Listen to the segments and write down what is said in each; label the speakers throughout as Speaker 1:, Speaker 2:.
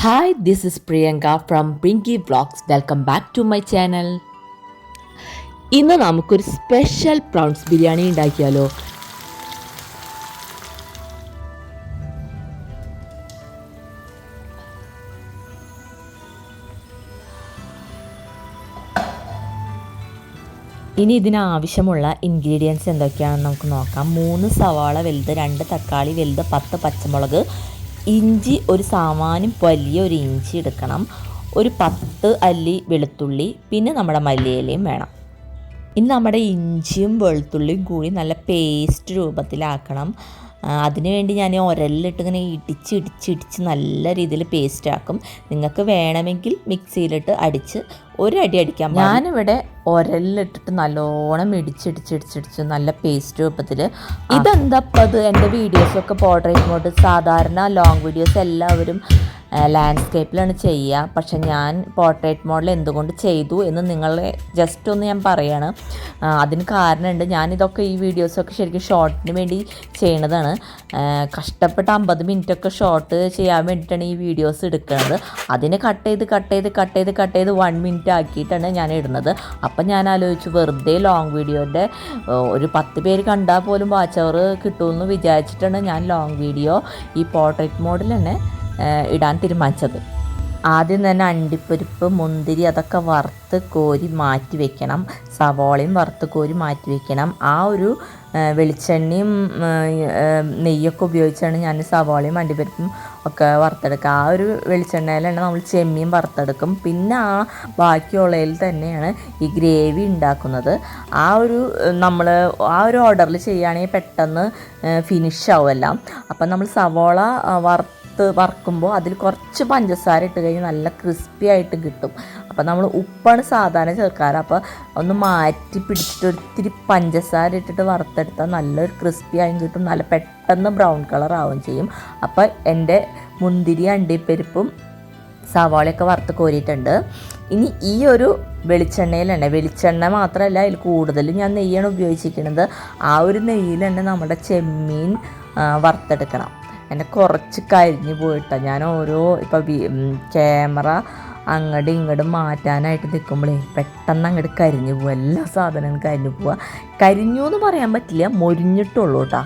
Speaker 1: Hi, this is Priyanka from Pinky Vlogs. Welcome back to my channel. ഇന്ന് നമുക്കൊരു special prawns biryani ഉണ്ടാക്കിയാലോ? ഇനി ഇതിനാവശ്യമുള്ള ingredients എന്തൊക്കെയാണെന്ന് നമുക്ക് നോക്കാം. 3 സവാള വലുത്, 2 തക്കാളി വലുത്, 10 പച്ചമുളക്, ഇഞ്ചി ഒരു സാമാന്യം വലിയ ഒരു ഇഞ്ചി എടുക്കണം, ഒരു 10 അല്ലി വെളുത്തുള്ളി, പിന്നെ നമ്മുടെ മല്ലിയിലയും വേണം. ഇനി നമ്മുടെ ഇഞ്ചിയും വെളുത്തുള്ളിയും കൂടി നല്ല പേസ്റ്റ് രൂപത്തിലാക്കണം. അതിനുവേണ്ടി ഞാൻ ഉരലിലിട്ട് ഇങ്ങനെ ഇടിച്ച് നല്ല രീതിയിൽ പേസ്റ്റ് ആക്കും. നിങ്ങൾക്ക് വേണമെങ്കിൽ മിക്സിയിലിട്ട് അടിച്ച് ഒരടി അടിക്കാം. ഞാനിവിടെ ഉരലിലിട്ടിട്ട് നല്ലോണം ഇടിച്ച് നല്ല പേസ്റ്റ് രൂപത്തിൽ. ഇതെന്തപ്പോൾ അത് എൻ്റെ വീഡിയോസൊക്കെ പോർട്രേറ്റ് മോഡ്, സാധാരണ ലോങ് വീഡിയോസ് എല്ലാവരും ലാൻഡ്സ്കേപ്പിലാണ് ചെയ്യുക. പക്ഷെ ഞാൻ പോർട്രേറ്റ് മോഡൽ എന്തുകൊണ്ട് ചെയ്തു എന്ന് നിങ്ങളെ ജസ്റ്റ് ഒന്ന് ഞാൻ പറയാണ്. അതിന് കാരണമുണ്ട്. ഞാനിതൊക്കെ ഈ വീഡിയോസൊക്കെ ശരിക്കും ഷോർട്ടിന് വേണ്ടി ചെയ്യണതാണ്. കഷ്ടപ്പെട്ട് 50 മിനിറ്റൊക്കെ ഷോർട്ട് ചെയ്യാൻ വേണ്ടിയിട്ടാണ് ഈ വീഡിയോസ് എടുക്കുന്നത്. അതിന് കട്ട് ചെയ്ത് 1 മിനിറ്റ് ആക്കിയിട്ടാണ് ഞാൻ ഇടുന്നത്. അപ്പം ഞാൻ ആലോചിച്ചു, വെറുതെ ലോങ് വീഡിയോൻ്റെ ഒരു 10 പേര് കണ്ടാൽ പോലും വാച്ച് അവർ കിട്ടുമെന്ന് വിചാരിച്ചിട്ടാണ് ഞാൻ ലോങ് വീഡിയോ ഈ പോർട്രേറ്റ് മോഡിൽ തന്നെ ഇടാൻ തീരുമാനിച്ചത്. ആദ്യം തന്നെ അണ്ടിപ്പരിപ്പ്, മുന്തിരി അതൊക്കെ വറുത്ത് കോരി മാറ്റി വെക്കണം. സവാളയും വറുത്ത് കോരി മാറ്റി വെക്കണം. ആ ഒരു വെളിച്ചെണ്ണയും നെയ്യൊക്കെ ഉപയോഗിച്ചാണ് ഞാൻ സവാളയും അണ്ടിപ്പരിപ്പും ഒക്കെ വറുത്തെടുക്കുക. ആ ഒരു വെളിച്ചെണ്ണയിലാണ് നമ്മൾ ചെമ്മീൻ വറുത്തെടുക്കും. പിന്നെ ആ ബാക്കിയുള്ളതിൽ തന്നെയാണ് ഈ ഗ്രേവി ഉണ്ടാക്കുന്നത്. നമ്മൾ ആ ഒരു ഓർഡറിൽ ചെയ്യുകയാണെങ്കിൽ പെട്ടെന്ന് ഫിനിഷ് ആവുമല്ല. അപ്പം നമ്മൾ സവാള വറുക്കുമ്പോൾ അതിൽ കുറച്ച് പഞ്ചസാര ഇട്ട് കഴിഞ്ഞാൽ നല്ല ക്രിസ്പി ആയിട്ട് കിട്ടും. അപ്പോൾ നമ്മൾ ഉപ്പാണ് സാധാരണ ചേർക്കാറ്. അപ്പോൾ ഒന്ന് മാറ്റി പിടിച്ചിട്ട് ഒത്തിരി പഞ്ചസാര ഇട്ടിട്ട് വറുത്തെടുത്താൽ നല്ലൊരു ക്രിസ്പി ആയും കിട്ടും, നല്ല പെട്ടെന്ന് ബ്രൗൺ കളർ ആവുകയും ചെയ്യും. അപ്പോൾ എൻ്റെ മുന്തിരി, അണ്ടിപ്പരിപ്പും സവാളയൊക്കെ വറുത്ത് കോരിയിട്ടുണ്ട്. ഇനി ഈ ഒരു വെളിച്ചെണ്ണ മാത്രമല്ല, അതിൽ കൂടുതലും ഞാൻ നെയ്യാണ് ഉപയോഗിച്ചിരിക്കുന്നത്. ആ ഒരു നെയ്യിൽ തന്നെ നമ്മുടെ ചെമ്മീൻ വറുത്തെടുക്കണം. എന്നെ കുറച്ച് കരിഞ്ഞു പോയിട്ടാണ്. ഞാൻ ഇപ്പോൾ ക്യാമറ അങ്ങോട്ടും ഇങ്ങോട്ടും മാറ്റാനായിട്ട് നിൽക്കുമ്പോഴേ പെട്ടെന്ന് അങ്ങോട്ട് കരിഞ്ഞു പോവുക. എല്ലാ സാധനങ്ങളും കരിഞ്ഞു പോവുക. കരിഞ്ഞു എന്ന് പറയാൻ പറ്റില്ല, മൊരിഞ്ഞിട്ടുള്ളൂ കേട്ടോ.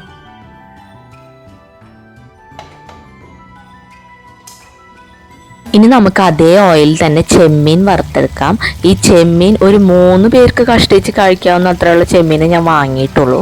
Speaker 1: ഇനി നമുക്ക് അതേ ഓയിൽ തന്നെ ചെമ്മീൻ വറുത്തെടുക്കാം. ഈ ചെമ്മീൻ ഒരു 3 പേർക്ക് കഷ്ടിച്ച് കഴിക്കാവുന്ന അത്രയുള്ള ചെമ്മീനെ ഞാൻ വാങ്ങിയിട്ടുള്ളൂ.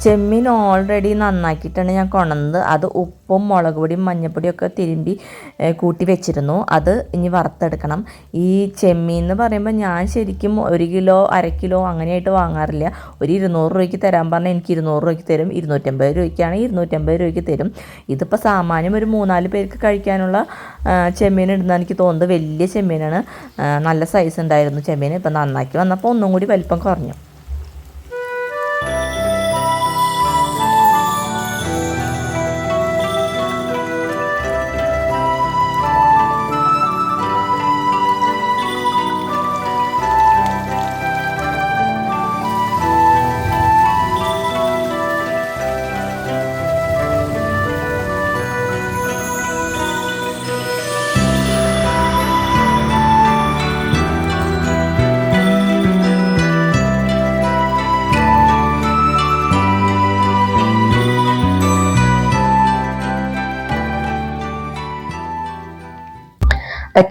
Speaker 1: ചെമ്മീൻ ഓൾറെഡി നന്നാക്കിയിട്ടാണ് ഞാൻ കൊണ്ടുവന്നത്. അത് ഉപ്പും മുളക് പൊടിയും മഞ്ഞൾപ്പൊടിയും ഒക്കെ തിരുമ്പി കൂട്ടി വെച്ചിരുന്നു. അത് ഇനി വറുത്തെടുക്കണം. ഈ ചെമ്മീൻ എന്ന് പറയുമ്പോൾ ഞാൻ ശരിക്കും 1 കിലോ 1/2 കിലോ അങ്ങനെയായിട്ട് വാങ്ങാറില്ല. ഒരു 200 രൂപയ്ക്ക് തരാൻ പറഞ്ഞാൽ എനിക്ക് 200 രൂപയ്ക്ക് തരും. 250 രൂപയ്ക്കാണെങ്കിൽ 250 രൂപയ്ക്ക് തരും. ഇതിപ്പോൾ സാമാന്യം ഒരു 3-4 പേർക്ക് കഴിക്കാനുള്ള ചെമ്മീൻ ഇടുന്ന എനിക്ക് തോന്നുന്നത്. വലിയ ചെമ്മീനാണ്, നല്ല സൈസ് ഉണ്ടായിരുന്നു ചെമ്മീൻ. ഇപ്പം നന്നാക്കി വന്നപ്പോൾ ഒന്നും കൂടി വലിപ്പം കുറഞ്ഞു.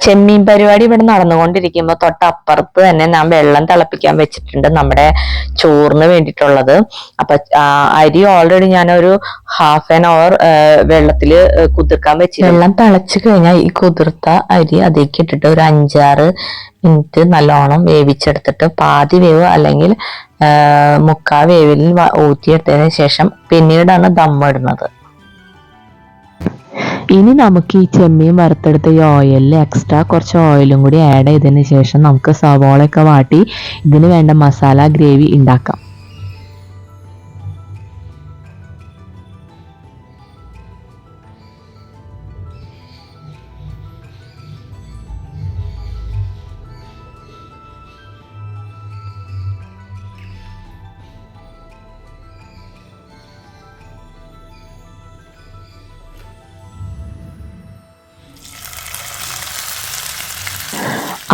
Speaker 1: ചെമ്മീൻ പരിപാടി ഇവിടെ നടന്നുകൊണ്ടിരിക്കുമ്പോൾ തൊട്ടപ്പുറത്ത് തന്നെ ഞാൻ വെള്ളം തിളപ്പിക്കാൻ വെച്ചിട്ടുണ്ട്, നമ്മുടെ ചോറിന് വേണ്ടിയിട്ടുള്ളത്. അപ്പൊ അരി ഓൾറെഡി ഞാനൊരു 1/2 hour വെള്ളത്തിൽ കുതിർക്കാൻ വെച്ചു. വെള്ളം തിളച്ചു കഴിഞ്ഞാൽ ഈ കുതിർത്ത അരി അതിലേക്ക് ഇട്ടിട്ട് ഒരു 5-6 മിനിറ്റ് നല്ലോണം വേവിച്ചെടുത്തിട്ട് പാതി വേവ് അല്ലെങ്കിൽ 1/4 വേവിൽ ഊറ്റിയെടുത്തതിന് ശേഷം പിന്നീടാണ് ദമ്മിടുന്നത്. ഇനി നമുക്ക് ഈ ചെമ്മീൻ വറുത്തെടുത്ത ഈ ഓയിലിൽ എക്സ്ട്രാ കുറച്ച് ഓയിലും കൂടി ആഡ് ചെയ്തതിന് ശേഷം നമുക്ക് സവാളയൊക്കെ വാട്ടി ഇതിന് വേണ്ട മസാല ഗ്രേവി ഉണ്ടാക്കാം.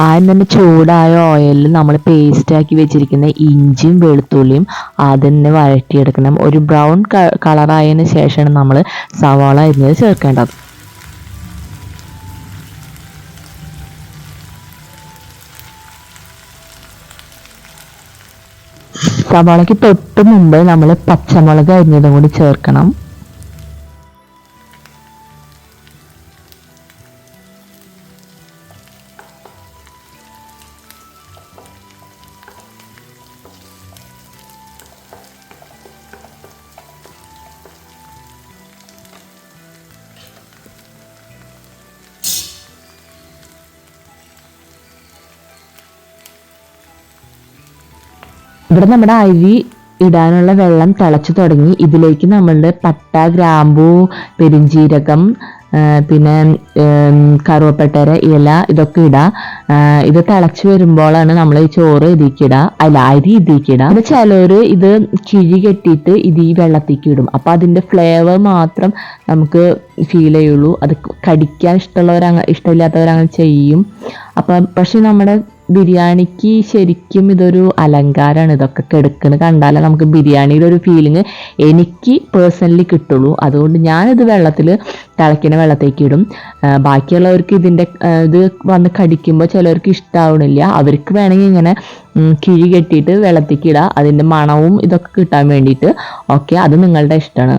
Speaker 1: ആദ്യം തന്നെ ചൂടായ ഓയിലിൽ നമ്മൾ പേസ്റ്റാക്കി വെച്ചിരിക്കുന്ന ഇഞ്ചിയും വെളുത്തുള്ളിയും ആദ്യം തന്നെ വഴറ്റിയെടുക്കണം. ഒരു ബ്രൗൺ കളറായതിന് ശേഷമാണ് നമ്മൾ സവാള അരിഞ്ഞത് ചേർക്കേണ്ടത്. സവാളയ്ക്ക് തൊട്ട് മുമ്പ് നമ്മൾ പച്ചമുളക് അരിഞ്ഞതും കൂടി ചേർക്കണം. ഇവിടെ നമ്മുടെ അരി ഇടാനുള്ള വെള്ളം തിളച്ചു തുടങ്ങി. ഇതിലേക്ക് നമ്മളുടെ പട്ട, ഗ്രാമ്പൂ, പെരിഞ്ജീരകം, പിന്നെ കറുവപ്പട്ടര ഇല ഇതൊക്കെ ഇടാം. ഇത് തിളച്ചു വരുമ്പോഴാണ് നമ്മൾ ഈ ചോറ് ഇതിക്കിടുക, അല്ല അരി ഇതിക്കിടുക. പിന്നെ ചിലർ ഇത് കിഴി കെട്ടിയിട്ട് ഇത് ഈ വെള്ളത്തേക്ക് ഇടും. അപ്പം അതിൻ്റെ ഫ്ലേവർ മാത്രം നമുക്ക് ഫീൽ ചെയ്യുള്ളൂ. അത് കടിക്കാൻ ഇഷ്ടമില്ലാത്തവരങ്ങനെ ചെയ്യും. അപ്പം പക്ഷെ നമ്മുടെ ബിരിയാണിക്ക് ശരിക്കും ഇതൊരു അലങ്കാരമാണ്. ഇതൊക്കെ കെടുക്കുന്നത് കണ്ടാലേ നമുക്ക് ബിരിയാണിയുടെ ഒരു ഫീലിംഗ് എനിക്ക് പേഴ്സണലി കിട്ടുള്ളൂ. അതുകൊണ്ട് ഞാനിത് തിളയ്ക്കുന്ന വെള്ളത്തേക്ക് ഇടും. ബാക്കിയുള്ളവർക്ക് ഇതിൻ്റെ ഇത് വന്ന് കടിക്കുമ്പോൾ ചിലവർക്ക് ഇഷ്ടമാവണില്ല. അവർക്ക് വേണമെങ്കിൽ ഇങ്ങനെ കിഴി കെട്ടിയിട്ട് വെള്ളത്തേക്ക് ഇടുക, അതിൻ്റെ മണവും ഇതൊക്കെ കിട്ടാൻ വേണ്ടിയിട്ട്. ഓക്കെ, അത് നിങ്ങളുടെ ഇഷ്ടമാണ്.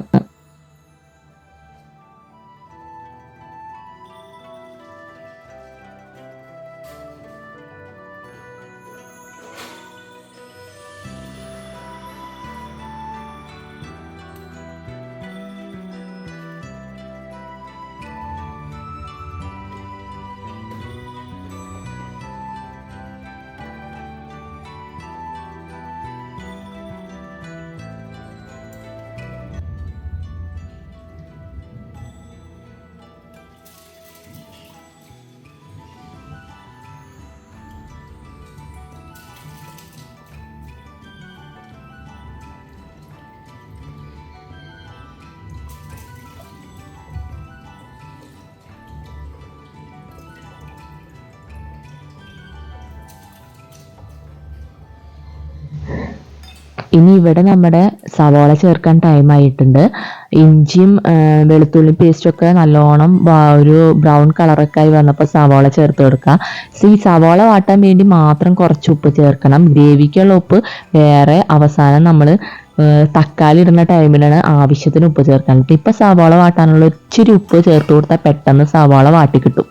Speaker 1: ഇനി ഇവിടെ നമ്മുടെ സവാള ചേർക്കാൻ ടൈം ആയിട്ടുണ്ട്. ഇഞ്ചിയും വെളുത്തുള്ളി പേസ്റ്റൊക്കെ നല്ലോണം ഒരു ബ്രൗൺ കളറൊക്കെ ആയി വന്നപ്പോൾ സവാള ചേർത്ത് കൊടുക്കുക. ഈ സവാള വാട്ടാൻ വേണ്ടി മാത്രം കുറച്ച് ഉപ്പ് ചേർക്കണം. ഗ്രേവിക്കുള്ള ഉപ്പ് വേറെ അവസാനം നമ്മൾ തക്കാളി ഇടുന്ന ടൈമിലാണ് ആവശ്യത്തിന് ഉപ്പ് ചേർക്കണം. ഇപ്പം സവാള വാട്ടാനുള്ള ഇച്ചിരി ഉപ്പ് ചേർത്ത് കൊടുത്താൽ പെട്ടെന്ന് സവാള വാട്ടി കിട്ടും.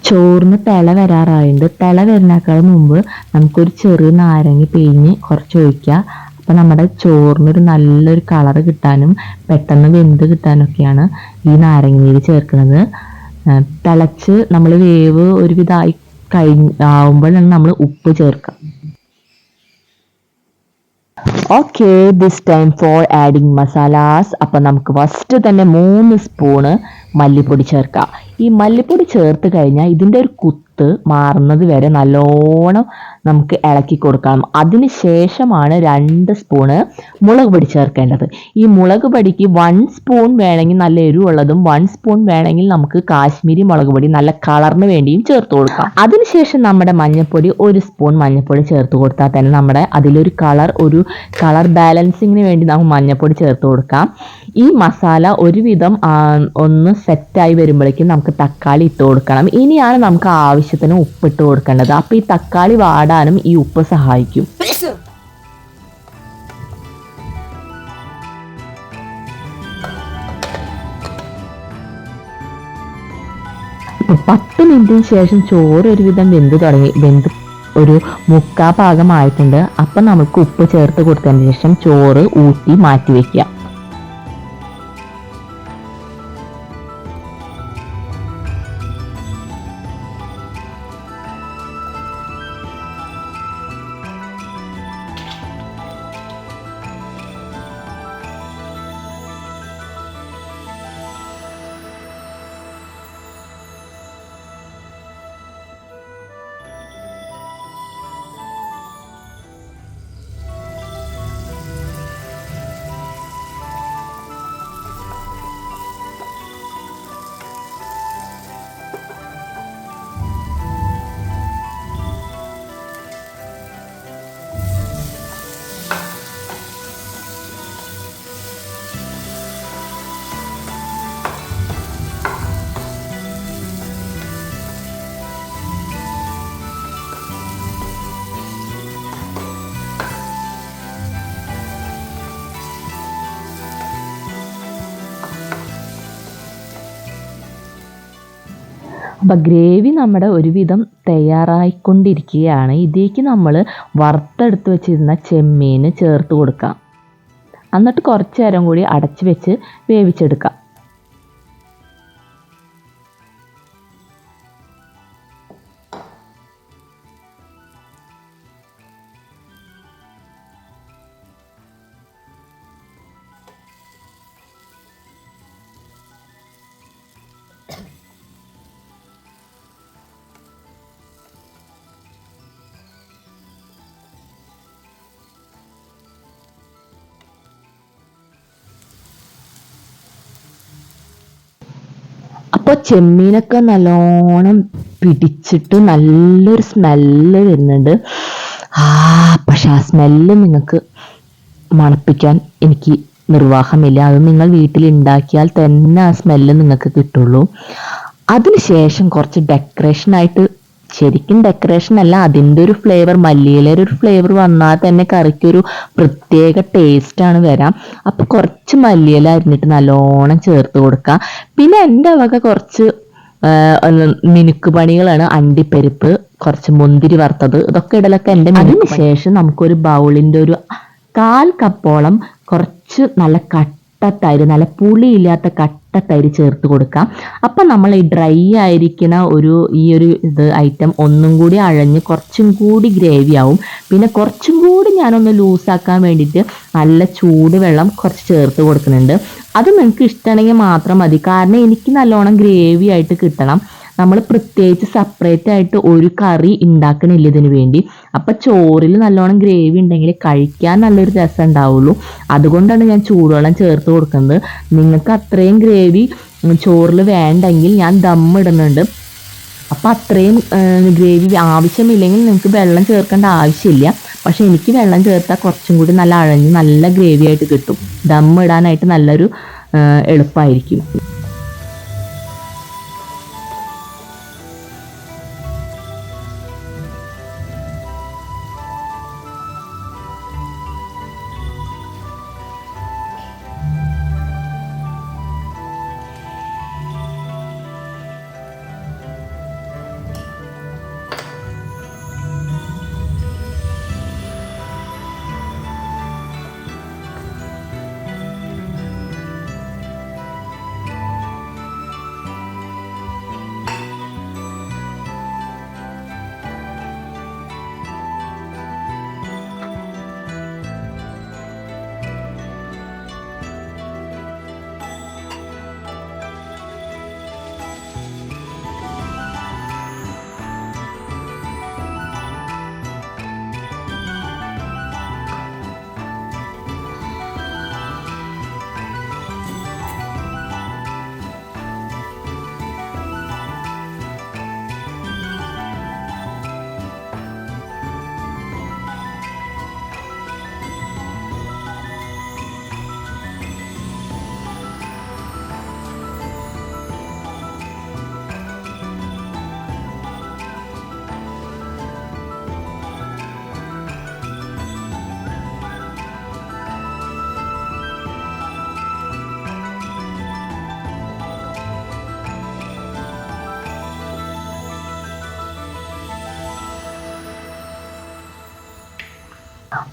Speaker 1: ചോറിന് തിള വരാറായിട്ടുണ്ട്. തിള വരുന്നേക്കാൾ മുമ്പ് നമുക്കൊരു ചെറിയ നാരങ്ങ പിഴിഞ്ഞ് കുറച്ച് ഒഴിക്കുക. അപ്പം നമ്മുടെ ചോറിനൊരു നല്ലൊരു കളറ് കിട്ടാനും പെട്ടെന്ന് വെന്ത് കിട്ടാനൊക്കെയാണ് ഈ നാരങ്ങ നീര് ചേർക്കുന്നത്. തിളച്ച് നമ്മൾ വേവ് ഒരുവിധമായി ആവുമ്പോഴാണ് നമ്മൾ ഉപ്പ് ചേർക്കുക. Okay, this time for adding masalas. അപ്പം നമുക്ക് ഫസ്റ്റ് തന്നെ 3 സ്പൂണ് മല്ലിപ്പൊടി ചേർക്കാം. ഈ മല്ലിപ്പൊടി ചേർത്ത് കഴിഞ്ഞാൽ ഇതിൻ്റെ ഒരു കുത്ത് മാറുന്നത് വരെ നല്ലോണം നമുക്ക് ഇളക്കി കൊടുക്കാം. അതിന് ശേഷമാണ് 2 സ്പൂണ് മുളക് പൊടി ചേർക്കേണ്ടത്. ഈ മുളക് പൊടിക്ക് 1 സ്പൂൺ വേണമെങ്കിൽ നല്ല എരിവുള്ളതും 1 സ്പൂൺ വേണമെങ്കിൽ നമുക്ക് കാശ്മീരി മുളക് പൊടി നല്ല കളറിന് വേണ്ടിയും ചേർത്ത് കൊടുക്കാം. അതിനുശേഷം നമ്മുടെ മഞ്ഞൾപ്പൊടി 1 സ്പൂൺ മഞ്ഞൾപ്പൊടി ചേർത്ത് കൊടുത്താൽ തന്നെ നമ്മുടെ അതിലൊരു കളർ ബാലൻസിങ്ങിന് വേണ്ടി നമുക്ക് മഞ്ഞൾപ്പൊടി ചേർത്ത് കൊടുക്കാം. ഈ മസാല ഒരുവിധം ഒന്ന് സെറ്റായി വരുമ്പോഴേക്കും നമുക്ക് തക്കാളി ഇട്ട് കൊടുക്കണം. ഇനിയാണ് നമുക്ക് ആവശ്യത്തിന് ഉപ്പിട്ട് കൊടുക്കേണ്ടത്. അപ്പോൾ ഈ തക്കാളി വാടാനും ഈ ഉപ്പ് സഹായിക്കും. 10 മിനിറ്റിന് ശേഷം ചോറ് ഒരുവിധം വെന്ത് തുടങ്ങി. ഒരു മുക്കാ പാകമായിട്ടുണ്ട്. അപ്പം നമുക്ക് ഉപ്പ് ചേർത്ത് കൊടുത്തതിന് ശേഷം ചോറ് ഊറ്റി മാറ്റി വയ്ക്കുക. അപ്പം ഗ്രേവി നമ്മുടെ ഒരുവിധം തയ്യാറായിക്കൊണ്ടിരിക്കുകയാണ്. ഇതിലേക്ക് നമ്മൾ വറുത്തെടുത്ത് വെച്ചിരുന്ന ചെമ്മീൻ ചേർത്ത് കൊടുക്കാം. എന്നിട്ട് കുറച്ച് നേരം കൂടി അടച്ച് വെച്ച് വേവിച്ചെടുക്കാം. അപ്പോൾ ചെമ്മീനൊക്കെ നല്ലോണം പിടിച്ചിട്ട് നല്ലൊരു സ്മെല്ല് വരുന്നുണ്ട്. പക്ഷെ ആ സ്മെല്ല് നിങ്ങൾക്ക് മണപ്പിക്കാൻ എനിക്ക് നിർവാഹമില്ല. അത് നിങ്ങൾ വീട്ടിൽ ഉണ്ടാക്കിയാൽ തന്നെ ആ സ്മെല്ല് നിങ്ങൾക്ക് കിട്ടുള്ളൂ. അതിനുശേഷം കുറച്ച് ഡെക്കറേഷനായിട്ട്, ശരിക്കും ഡെക്കറേഷൻ അല്ല, അതിൻ്റെ ഒരു ഫ്ലേവർ, മല്ലിയിലയുടെ ഒരു ഫ്ലേവർ വന്നാൽ തന്നെ കറിക്കൊരു പ്രത്യേക ടേസ്റ്റാണ് വരാം. അപ്പോൾ കുറച്ച് മല്ലിയില അരിഞ്ഞിട്ട് നല്ലോണം ചേർത്ത് കൊടുക്കുക. പിന്നെ എൻ്റെ വക കുറച്ച് മിനുക്ക് പണികളാണ്. അണ്ടിപ്പരിപ്പ്, കുറച്ച് മുന്തിരി വറുത്തത്, ഇതൊക്കെ ഇടലൊക്കെ എൻ്റെ. അതിനുശേഷം നമുക്കൊരു ബൗളിൻ്റെ ഒരു 1/4 കപ്പോളം കുറച്ച് നല്ല കട്ടത്തൈര്, നല്ല പുളിയില്ലാത്ത കട്ടത്തൈര് ചേർത്ത് കൊടുക്കാം. അപ്പം നമ്മൾ ഈ ഡ്രൈ ആയിരിക്കുന്ന ഈ ഒരു ഐറ്റം ഒന്നും കൂടി അഴഞ്ഞ് കുറച്ചും കൂടി ഗ്രേവി ആവും. പിന്നെ കുറച്ചും കൂടി ഞാനൊന്ന് ലൂസാക്കാൻ വേണ്ടിയിട്ട് നല്ല ചൂട് വെള്ളം കുറച്ച് ചേർത്ത് കൊടുക്കുന്നുണ്ട്. അത് നിങ്ങൾക്ക് ഇഷ്ടമാണെങ്കിൽ മാത്രം മതി. കാരണം എനിക്ക് നല്ലോണം ഗ്രേവി ആയിട്ട് കിട്ടണം. നമ്മൾ പ്രത്യേകിച്ച് സെപ്പറേറ്റ് ആയിട്ട് ഒരു കറി ഉണ്ടാക്കണില്ല ഇതിന് വേണ്ടി. അപ്പം ചോറിൽ നല്ലോണം ഗ്രേവി ഉണ്ടെങ്കിൽ കഴിക്കാൻ നല്ലൊരു രസം ഉണ്ടാവുള്ളൂ. അതുകൊണ്ടാണ് ഞാൻ ചൂടുവെള്ളം ചേർത്ത് കൊടുക്കുന്നത്. നിങ്ങൾക്ക് അത്രയും ഗ്രേവി ചോറിൽ വേണ്ടെങ്കിൽ ഞാൻ ദമ്മിടുന്നുണ്ട്. അപ്പം അത്രയും ഗ്രേവി ആവശ്യമില്ലെങ്കിൽ നിങ്ങൾക്ക് വെള്ളം ചേർക്കേണ്ട ആവശ്യമില്ല. പക്ഷെ എനിക്ക് വെള്ളം ചേർത്താൽ കുറച്ചും കൂടി നല്ല അഴഞ്ഞ് നല്ല ഗ്രേവി ആയിട്ട് കിട്ടും. ദമ്മിടാനായിട്ട് നല്ലൊരു എളുപ്പമായിരിക്കും.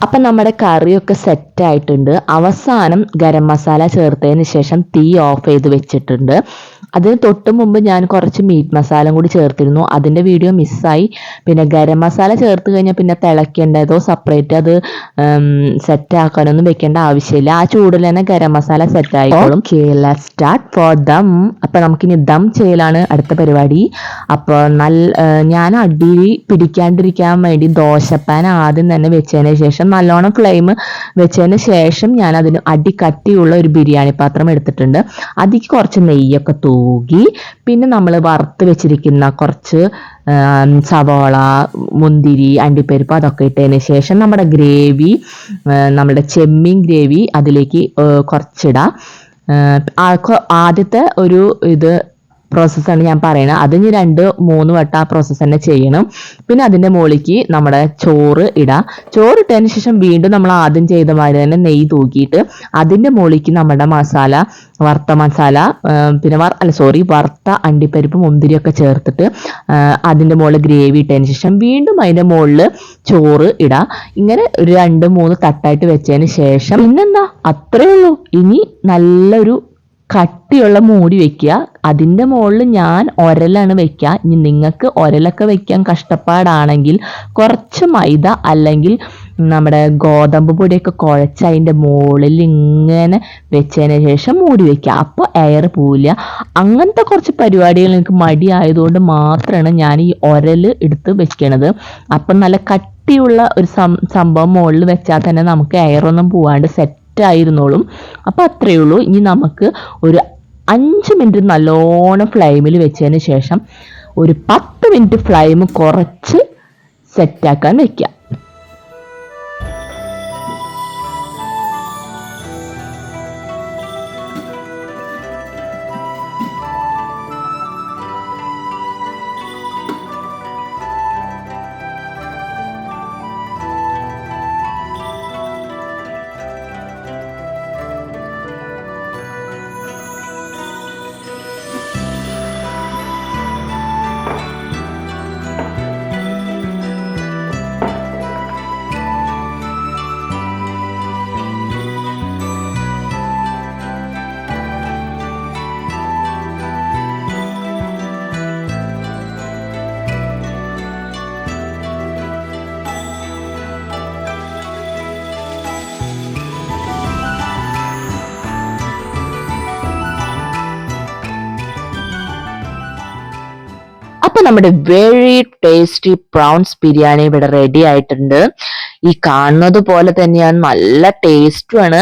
Speaker 1: അപ്പം നമ്മുടെ കറിയൊക്കെ സെറ്റായിട്ടുണ്ട്. അവസാനം ഗരം മസാല ചേർത്തതിന് ശേഷം തീ ഓഫ് ചെയ്ത് വെച്ചിട്ടുണ്ട്. അതിന് തൊട്ട് മുമ്പ് ഞാൻ കുറച്ച് മീറ്റ് മസാല കൂടി ചേർത്തിരുന്നു. അതിൻ്റെ വീഡിയോ മിസ്സായി. പിന്നെ ഗരം മസാല ചേർത്ത് കഴിഞ്ഞാൽ പിന്നെ തിളയ്ക്കേണ്ടതോ സെപ്പറേറ്റ് അത് സെറ്റാക്കാനൊന്നും വെക്കേണ്ട ആവശ്യമില്ല. ആ ചൂടിൽ തന്നെ ഗരം മസാല സെറ്റായിക്കോളും. Let's start for dum. അപ്പം നമുക്കിനി ദം ചെയ്യലാണ് അടുത്ത പരിപാടി. അപ്പോൾ ഞാൻ അടി പിടിക്കാണ്ടിരിക്കാൻ വേണ്ടി ദോശപ്പാൻ ആദ്യം തന്നെ വെച്ചതിന് ശേഷം നല്ലോണം ഫ്ലെയിം വെച്ചതിന് ശേഷം ഞാൻ അതിന് അടി കട്ടിയുള്ള ഒരു ബിരിയാണി പാത്രം എടുത്തിട്ടുണ്ട്. അതിലേക്ക് കുറച്ച് നെയ്യൊക്കെ തൂകി പിന്നെ നമ്മൾ വറുത്ത് വെച്ചിരിക്കുന്ന കുറച്ച് സവാള, മുന്തിരി, അണ്ടിപ്പരിപ്പ് അതൊക്കെ ഇട്ടതിന് ശേഷം നമ്മുടെ ഗ്രേവി, നമ്മുടെ ചെമ്മീൻ ഗ്രേവി അതിലേക്ക് കുറച്ചിടാം. ആദ്യത്തെ ഒരു പ്രോസസ്സാണ് ഞാൻ പറയുന്നത്. അതിന് 2-3 വട്ടം ആ പ്രോസസ്സ് തന്നെ ചെയ്യണം. പിന്നെ അതിൻ്റെ മുകളിലേക്ക് നമ്മുടെ ചോറ് ഇടാം. ചോറ് ഇട്ടതിന് ശേഷം വീണ്ടും നമ്മൾ ആദ്യം ചെയ്ത മാതിരി തന്നെ നെയ്യ് തൂക്കിയിട്ട് അതിൻ്റെ മുകളിലേക്ക് നമ്മുടെ മസാല, വറുത്ത മസാല, പിന്നെ വറുത്ത അണ്ടിപ്പരിപ്പ്, മുന്തിരിയൊക്കെ ചേർത്തിട്ട് അതിൻ്റെ മുകളിൽ ഗ്രേവി ഇട്ടതിന് ശേഷം വീണ്ടും അതിൻ്റെ മുകളിൽ ചോറ് ഇടാം. ഇങ്ങനെ ഒരു 2-3 തട്ടായിട്ട് വെച്ചതിന് ശേഷം പിന്നെന്താ, അത്രയേ ഉള്ളൂ. ഇനി നല്ലൊരു കട്ടിയുള്ള മൂടി വെക്കുക. അതിൻ്റെ മുകളിൽ ഞാൻ ഒരലാണ് വെക്കുക. ഇനി നിങ്ങൾക്ക് ഒരലൊക്കെ വെക്കാൻ കഷ്ടപ്പാടാണെങ്കിൽ കുറച്ച് മൈദ അല്ലെങ്കിൽ നമ്മുടെ ഗോതമ്പ് പൊടിയൊക്കെ കുഴച്ച് അതിൻ്റെ മുകളിൽ ഇങ്ങനെ വെച്ചതിന് ശേഷം മൂടി വെക്കുക. അപ്പോൾ എയർ പോവില്ല. അങ്ങനത്തെ കുറച്ച് പരിപാടികൾ എനിക്ക് മടി ആയതുകൊണ്ട് മാത്രമാണ് ഞാൻ ഈ ഒരൽ എടുത്ത് വെക്കണത്. അപ്പം നല്ല കട്ടിയുള്ള ഒരു സംഭവം മുകളിൽ വെച്ചാൽ തന്നെ നമുക്ക് എയറൊന്നും പോവാണ്ട് സെറ്റായിരുന്നോളും. അപ്പോൾ അത്രയേ ഉള്ളൂ. ഇനി നമുക്ക് ഒരു 5 മിനിറ്റ് നല്ലോണം ഫ്ലെയിമിൽ വെച്ചതിന് ശേഷം ഒരു 10 മിനിറ്റ് ഫ്ലെയിം കുറച്ച് സെറ്റാക്കാൻ വെക്കുക. അപ്പൊ നമ്മുടെ വെരി ടേസ്റ്റി പ്രോൺസ് ബിരിയാണി ഇവിടെ റെഡി ആയിട്ടുണ്ട്. ഈ കാണുന്നത് പോലെ തന്നെയാണ്, നല്ല ടേസ്റ്റുമാണ്.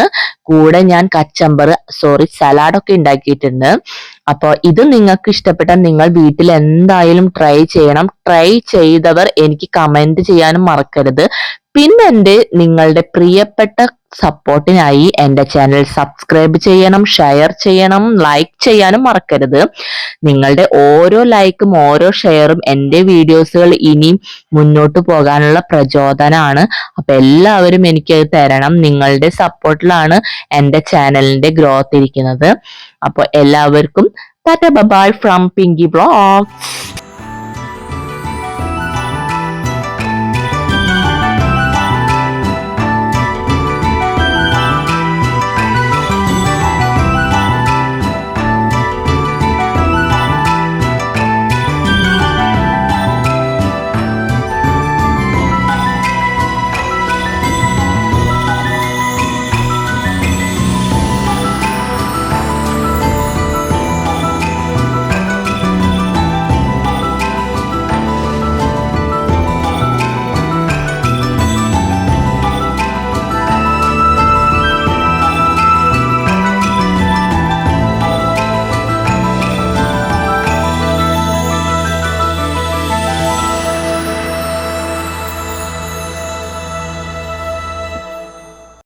Speaker 1: കൂടെ ഞാൻ സലാഡൊക്കെ ഉണ്ടാക്കിയിട്ടുണ്ട്. അപ്പോൾ ഇത് നിങ്ങൾക്ക് ഇഷ്ടപ്പെട്ടാൽ നിങ്ങൾ വീട്ടിൽ എന്തായാലും ട്രൈ ചെയ്യണം. ട്രൈ ചെയ്തവർ എനിക്ക് കമന്റ് ചെയ്യാനും മറക്കരുത്. പിന്നെ നിങ്ങളുടെ പ്രിയപ്പെട്ട സപ്പോർട്ടിനായി എൻ്റെ ചാനൽ സബ്സ്ക്രൈബ് ചെയ്യണം, ഷെയർ ചെയ്യണം, ലൈക്ക് ചെയ്യാനും മറക്കരുത്. നിങ്ങളുടെ ഓരോ ലൈക്കും ഓരോ ഷെയറും എൻ്റെ വീഡിയോസുകൾ ഇനിയും മുന്നോട്ട് പോകാനുള്ള പ്രചോദനമാണ്. അപ്പൊ എല്ലാവരും എനിക്കത് തരണം. നിങ്ങളുടെ സപ്പോർട്ടിലാണ് എൻ്റെ ചാനലിന്റെ ഗ്രോത്ത് ഇരിക്കുന്നത്. അപ്പോൾ എല്ലാവർക്കും Tata bye from Pinky vlogs.